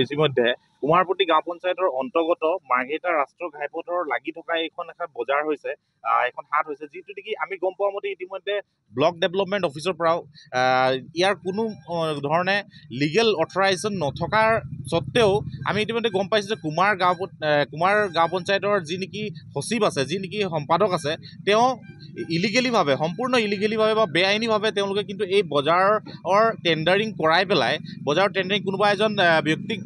ইতিমধ্যে কুমাৰপট্টি গাঁও পঞ্চায়তৰ অন্তৰ্গত মাৰ্ঘেৰিটা ৰাষ্ট্ৰীয় ঘাইপথৰ লাগি থকা এইখন এখন বজাৰ হৈছে, এখন হাট হৈছে, যিটো নেকি আমি গম পোৱা মতে ইতিমধ্যে ব্লক ডেভেলপমেণ্ট অফিচৰ পৰাও ইয়াৰ কোনো ধৰণে লিগেল অথৰাইজেশ্যন নথকাৰ স্বত্তেও আমি ইতিমধ্যে গম পাইছোঁ যে কুমাৰ গাঁও পঞ্চায়তৰ যি নেকি সচিব আছে, যি নেকি সম্পাদক আছে, তেওঁ ইলিগেলিভাৱে, সম্পূৰ্ণ ইলিগেলিভাৱে বা বেআইনীভাৱে তেওঁলোকে কিন্তু এই বজাৰৰ টেণ্ডাৰিং কৰাই পেলাই, বজাৰৰ টেণ্ডাৰিং কোনোবা এজন ব্যক্তিক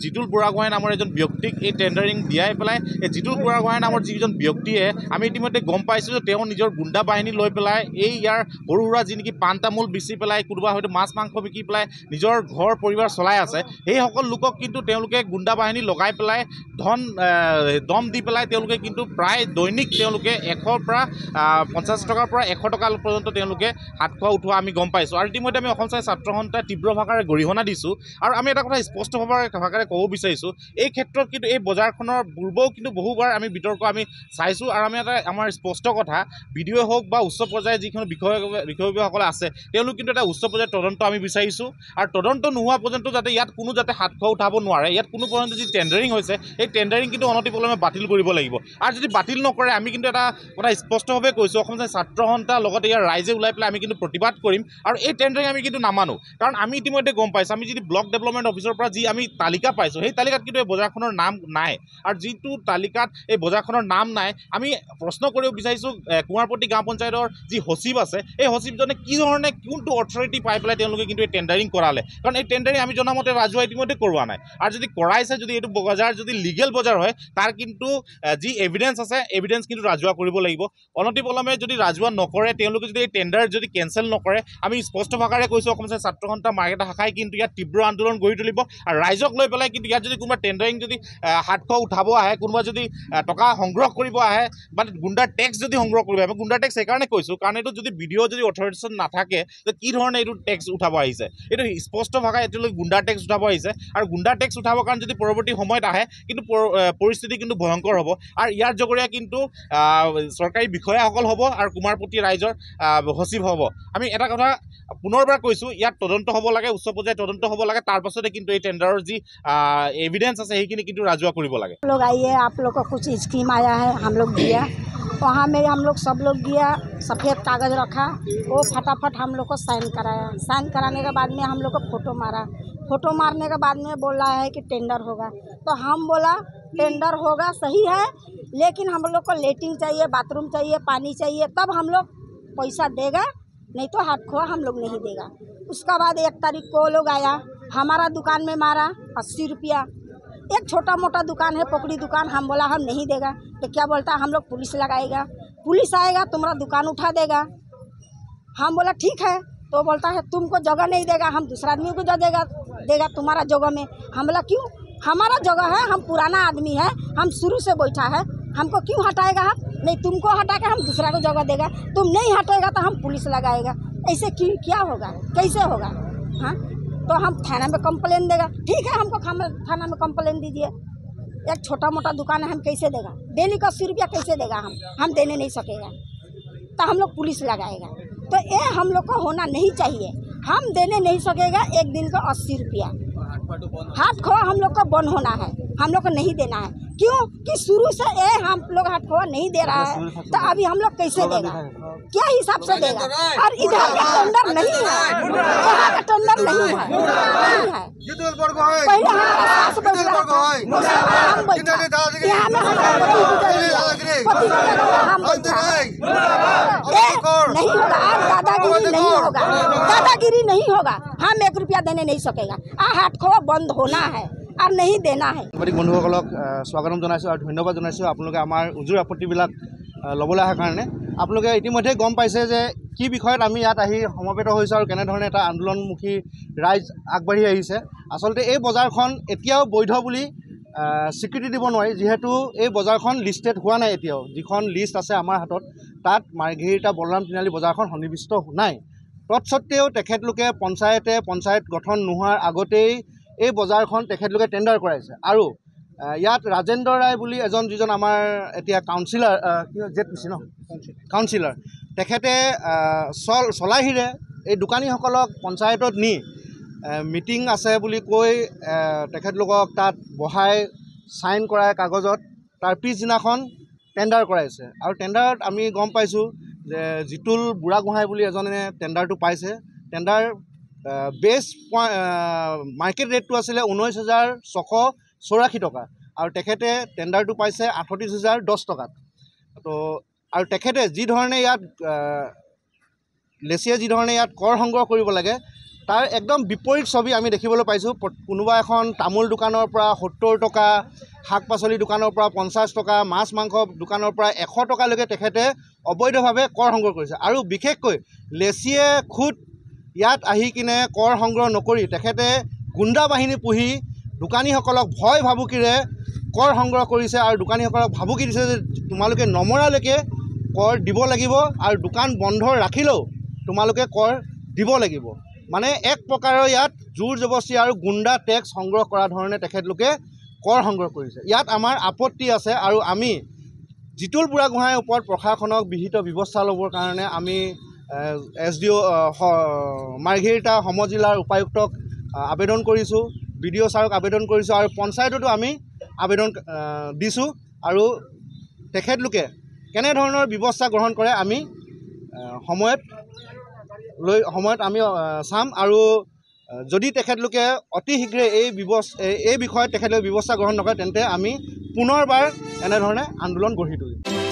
জিতুল বুঢ়াগোহাঁই নামৰ এজন ব্যক্তিক এই টেণ্ডাৰিং দিয়াই পেলাই এই জিতুল বুঢ়াগোহাঁই নামৰ যিজন ব্যক্তিয়ে আমি ইতিমধ্যে গম পাইছোঁ যে তেওঁ নিজৰ গুণ্ডা বাহিনী লৈ পেলাই এই ইয়াৰ সৰু সুৰা যি নেকি পাণ তামোল বেচি পেলাই, কোনোবা হয়তো মাছ মাংস বিকি পেলাই নিজৰ ঘৰ পৰিবাৰ চলাই আছে, সেইসকল লোকক কিন্তু তেওঁলোকে গুণ্ডা বাহিনী লগাই পেলাই দম দি পেলাই তেওঁলোকে কিন্তু প্ৰায় দৈনিক তেওঁলোকে 100 পৰা 50 টকাৰ পৰা 100 টকা পৰ্যন্ত তেওঁলোকে হাত খোৱা উঠোৱা আমি গম পাইছোঁ। আৰু ইতিমধ্যে আমি অসম ছাত্ৰ সন্থাই তীব্ৰ ভাষাৰে গৰিহণা দিছোঁ। আৰু আমি এটা কথা স্পষ্ট ভাষাৰে ক'ব বিচাৰিছোঁ, এই ক্ষেত্ৰত কিন্তু এই বজাৰখনৰ পূৰ্বও কিন্তু বহুবাৰ আমি বিতৰ্ক আমি চাইছোঁ। আৰু আমি এটা আমাৰ স্পষ্ট কথা, বিডিঅ' হওক বা উচ্চ পৰ্যায়ৰ যিখিনি বিষয়ববীয়াসকলে আছে, তেওঁলোক কিন্তু এটা উচ্চ পৰ্যায়ৰ তদন্ত আমি বিচাৰিছোঁ। আৰু তদন্ত নোহোৱা পৰ্যন্ত যাতে ইয়াত কোনো যাতে হাত খোৱা উঠাব নোৱাৰে, ইয়াত কোনো পৰ্যন্ত যি টেণ্ডাৰিং হৈছে সেই টেণ্ডাৰিং কিন্তু অনতিপলমে বাতিল কৰিব লাগিব। আৰু যদি বাতিল নকৰে আমি কিন্তু এটা কথা স্পষ্টভাৱে কৈছোঁ, অসম ছাত্ৰ সন্থা লগতে ইয়াৰ ৰাইজে ওলাই পেলাই আমি কিন্তু প্ৰতিবাদ কৰিম। আৰু এই টেণ্ডাৰিং আমি কিন্তু নামানো, কাৰণ আমি ইতিমধ্যে গম পাইছোঁ, আমি যদি ব্লক ডেভেলপমেণ্ট অফিচৰ পৰা যি আমি তালিকা পাইছোঁ, সেই তালিকাত কিন্তু এই বজাৰখনৰ নাম নাই। আৰু যিটো তালিকাত এই বজাৰখনৰ নাম নাই, আমি প্ৰশ্ন কৰিব বিচাৰিছোঁ কুমাৰপট্টি গাঁও পঞ্চায়তৰ যি সচিব আছে, এই সচিবজনে কি ধৰণে কোনটো অথৰিটি পাই পেলাই তেওঁলোকে কিন্তু এই টেণ্ডাৰিং কৰালে, কাৰণ এই টেণ্ডাৰিং আমি জনামতে ৰাজহুৱা ইতিমধ্যে কৰোৱা নাই। আৰু যদি কৰাইছে, যদি এইটো বজাৰ যদি লিগেল বজাৰ হয়, তাৰ কিন্তু যি এভিডেঞ্চ আছে, এভিডেঞ্চ কিন্তু ৰাজহুৱা কৰিব লাগিব। অনতিপলমে যদি ৰাজহুৱা নকৰে, তেওঁলোকে যদি এই টেণ্ডাৰ যদি কেঞ্চেল নকৰে, আমি স্পষ্ট ভাষাৰে কৈছোঁ, অসম ছাত্ৰ সন্থা মাৰ্ঘেৰিটা শাখাই কিন্তু ইয়াত তীব্ৰ আন্দোলন গঢ়ি তুলিব। আৰু ৰাইজক লৈ পেলাই কিন্তু ইয়াত যদি কোনোবা টেণ্ডাৰিং যদি হাত খোৱা উঠাব আহে, কোনোবা যদি টকা সংগ্ৰহ কৰিব আহে, মানে গুণ্ডাৰ টেক্স যদি সংগ্ৰহ কৰিব আহে, গুণ্ডাৰ টেক্স সেইকাৰণে কৈছোঁ কাৰণ এইটো যদি বিডিঅ' যদি অথৰিটেশ্যন নাথাকে, তো কি ধৰণে এইটো টেক্স উঠাব আহিছে, এইটো স্পষ্ট ভাষাই এতিয়ালৈকে গুণ্ডাৰ টেক্স উঠাব আহিছে। আৰু গুণ্ডাৰ টেক্স উঠাবৰ কাৰণে যদি পৰৱৰ্তী সময়ত আহে, কিন্তু পৰিস্থিতি কিন্তু ভয়ংকৰ হ'ব। আৰু ইয়াৰ জগৰীয়া কিন্তু চৰকাৰী বিষয়াসকল হ'ব আৰু কুমাৰপট্টি ৰাইজৰ সচিব হ'ব। আমি এটা কথা পুনৰবাৰ কৈছোঁ, ইয়াত তদন্ত হ'ব লাগে, উচ্চ পৰ্যায়ৰ তদন্ত হ'ব লাগে, তাৰ পাছতে কিন্তু এই টেণ্ডাৰৰ যি এভিডেঞ্চ আছে সেইখিনি কিন্তু ৰাজহুৱা কৰিব লাগে। लोग आइए, आप लोग का कुछ स्कीम आया है, हम लोग दिया, वहाँ में हम लोग सब लोग गया, सफ़ेद कागज़ रखा, वो फटाफट हम लोग को साइन कराया। साइन कराने के बाद में हम लोग को फ़ोटो मारा। फ़ोटो मारने के बाद में बोल रहा है कि टेंडर होगा, तो हम बोला टेंडर होगा सही है, लेकिन हम लोग को लेटरिन चाहिए, बाथरूम चाहिए, पानी चाहिए, तब हम लोग पैसा देगा, नहीं तो हाथ खोआ हम लोग नहीं देगा। उसका बाद 1 तारीख को लोग आया, हमारा दुकान में मारा 80 रुपया। एक छोटा मोटा दुकान है, पकड़ी दुकान, हम बोला हम नहीं देगा, तो क्या बोलता हम लोग पुलिस लगाएगा, पुलिस आएगा तुम्हारा दुकान उठा देगा। हम बोला ठीक है, तो बोलता है तुमको जगह नहीं देगा, हम दूसरा आदमी को देगा तुम्हारा जगह में। हम बोला क्यों, हमारा जगह है, हम पुराना आदमी है, हम शुरू से बैठा है, हमको क्यों हटाएगा आप? नहीं, तुमको हटा के हम दूसरा को जगह देगा, तुम नहीं हटेगा तो हम पुलिस लगाएगा। ऐसे क्या होगा, कैसे होगा? हाँ, तो हम थाना में कंप्लेन देगा। ठीक है, हमको थाना में कंप्लेन दीजिए। एक छोटा मोटा दुकान है, हम कैसे देगा? डेली का 80 रुपया कैसे देगा? हम देने नहीं सकेगा, तो हम लोग पुलिस लगाएगा। तो ये हम लोग को होना नहीं चाहिए, हम देने नहीं सकेगा। एक दिन का 80 रुपया हाथ खोआ हम लोग को बंद होना है, हम लोग को नहीं देना है। क्यों कि शुरू से हम लोग हाथ खोआ नहीं दे रहा है, तो अभी हम लोग कैसे देगा, क्या हिसाब से देगा? और इधर का टेंडर नहीं है, यहाँ का टेंडर नहीं है, पहले हमारा सास बैठ रहा था, हम बैठा, यहाँ में नहीं होगा। और दादागिरी नहीं होगा, दादागिरी नहीं होगा, हम 1 रुपया देने नहीं सकेगा। हाथ खोआ बंद होना है और नहीं देना है। বন্ধুসকলক স্বাগতম জনাইছোঁ আৰু ধন্যবাদ জনাইছোঁ আপোনালোকে আমাৰ উজুৰ আপত্তিবিলাক ল'বলৈ অহাৰ কাৰণে। আপোনালোকে ইতিমধ্যে গম পাইছে যে কি বিষয়ত আমি ইয়াত আহি সমবেত হৈছোঁ আৰু কেনেধৰণে এটা আন্দোলনমুখী ৰাইজ আগবাঢ়ি আহিছে। আচলতে এই বজাৰখন এতিয়াও বৈধ বুলি স্বীকৃতি দিব নোৱাৰি, যিহেতু এই বজাৰখন লিষ্টেড হোৱা নাই। এতিয়াও যিখন লিষ্ট আছে আমাৰ হাতত, তাত মাৰ্ঘেৰিটা বলৰাম তিনিআলি বজাৰখন সন্নিৱিষ্ট নাই। তৎসত্ত্বেও তেখেতলোকে পঞ্চায়ত গঠন নোহোৱাৰ আগতেই এই বজাৰখন তেখেতলোকে টেণ্ডাৰ কৰাইছে। আৰু ইয়াত ৰাজেন্দ্ৰ ৰায় বুলি যিজন আমাৰ এতিয়া কাউন্সিলাৰ, JPC ন কাউন্সিলাৰ, তেখেতে চলাহীৰে এই দোকানীসকলক পঞ্চায়তত নি মিটিং আছে বুলি কৈ তেখেতলোকক তাত বহাই সাইন কৰায় কাগজত তাৰ পিছদিনাখন টেণ্ডাৰ কৰাইছে আৰু টেণ্ডাৰত আমি গম পাইছোঁ যে জিতুল বুঢ়াগোহাঁই বুলি এজনে টেণ্ডাৰটো পাইছে টেণ্ডাৰ বেছ মাৰ্কেট ৰেটটো আছিলে 19,684 টকা আৰু তেখেতে টেণ্ডাৰটো পাইছে 38,010 টকাত তো আৰু তেখেতে যি ধৰণে ইয়াত লেচিয়ে যি ধৰণে ইয়াত কৰ সংগ্ৰহ কৰিব লাগে তাৰ একদম বিপৰীত ছবি আমি দেখিবলৈ পাইছোঁ কোনোবা এখন তামোল দোকানৰ পৰা 70 টকা শাক পাচলি দোকানৰ পৰা 50 টকা মাছ মাংস দোকানৰ পৰা 100 টকালৈকে তেখেতে অবৈধভাৱে কৰ সংগ্ৰহ কৰিছে আৰু বিশেষকৈ লেচিয়ে খুদ ইয়াত আহি কিনে কৰ সংগ্ৰহ নকৰি তেখেতে গুণ্ডা বাহিনী পুহি দোকানীসকলক ভয় ভাবুকিৰে কৰ সংগ্ৰহ কৰিছে আৰু দোকানীসকলক ভাবুকি দিছে যে তোমালোকে নমৰালৈকে কৰ দিব লাগিব আৰু দোকান বন্ধ ৰাখিলেও তোমালোকে কৰ দিব লাগিব মানে এক প্ৰকাৰৰ ইয়াত জোৰ জবস্তি আৰু গুণ্ডা টেক্স সংগ্ৰহ কৰা ধৰণে তেখেতলোকে কৰ সংগ্ৰহ কৰিছে ইয়াত আমাৰ আপত্তি আছে আৰু আমি জিতুল বুঢ়াগোহাঁইৰ ওপৰত প্ৰশাসনক বিহিত ব্যৱস্থা ল'বৰ কাৰণে আমি SDO মাৰ্ঘেৰিটা সমজিলাৰ উপায়ুক্তক আবেদন কৰিছোঁ BDO ছাৰক আবেদন কৰিছোঁ আৰু পঞ্চায়ততো আমি আবেদন দিছোঁ আৰু তেখেতলোকে কেনেধৰণৰ ব্যৱস্থা গ্ৰহণ কৰে আমি সময়ত আমি চাম আৰু যদি তেখেতলোকে অতি শীঘ্ৰে এই বিষয়ত তেখেতলোকে ব্যৱস্থা গ্ৰহণ নকৰে তেন্তে আমি পুনৰবাৰ এনেধৰণে আন্দোলন গঢ়ি তুলিম